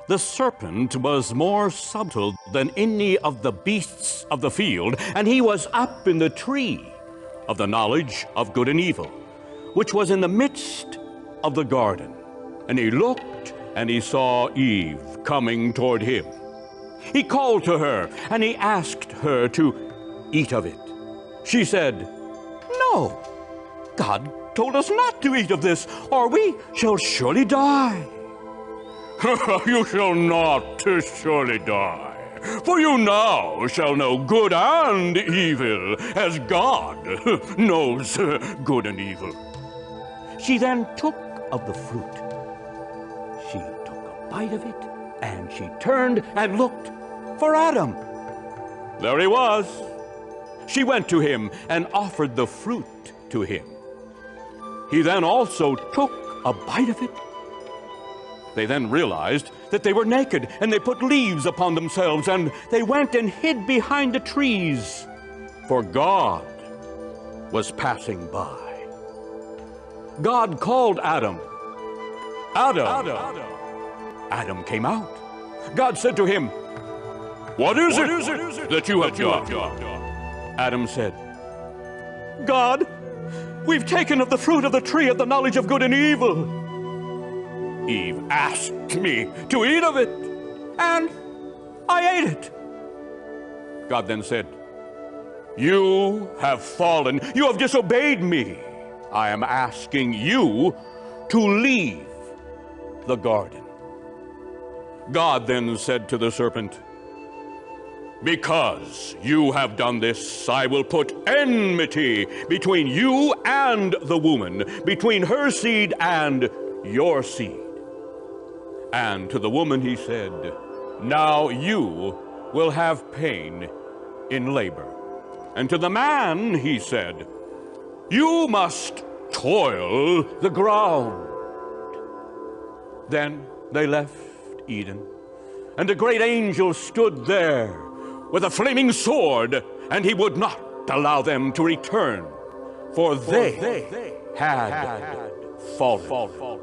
The serpent was more subtle than any of the beasts of the field, and he was up in the tree of the knowledge of good and evil, which was in the midst of the garden. And he looked, and he saw Eve coming toward him. He called to her, and he asked her to eat of it. She said, "No, God told us not to eat of this, or we shall surely die." "You shall not surely die, for you now shall know good and evil, as God knows good and evil." She then took of the fruit. She took a bite of it, and she turned and looked for Adam. There he was. She went to him and offered the fruit to him. He then also took a bite of it. They then realized that they were naked, and they put leaves upon themselves, and they went and hid behind the trees, for God was passing by. God called Adam. Adam. Adam came out. God said to him, What is it that you have done? Adam said, God, we've taken of the fruit of the tree of the knowledge of good and evil. Eve asked me to eat of it, and I ate it. God then said, You have fallen. You have disobeyed me. I am asking you to leave the garden. God then said to the serpent, Because you have done this, I will put enmity between you and the woman, between her seed and your seed. And to the woman he said, Now you will have pain in labor. And to the man he said, You must toil the ground. Then they left Eden, and a great angel stood there with a flaming sword, and he would not allow them to return, for they had fallen.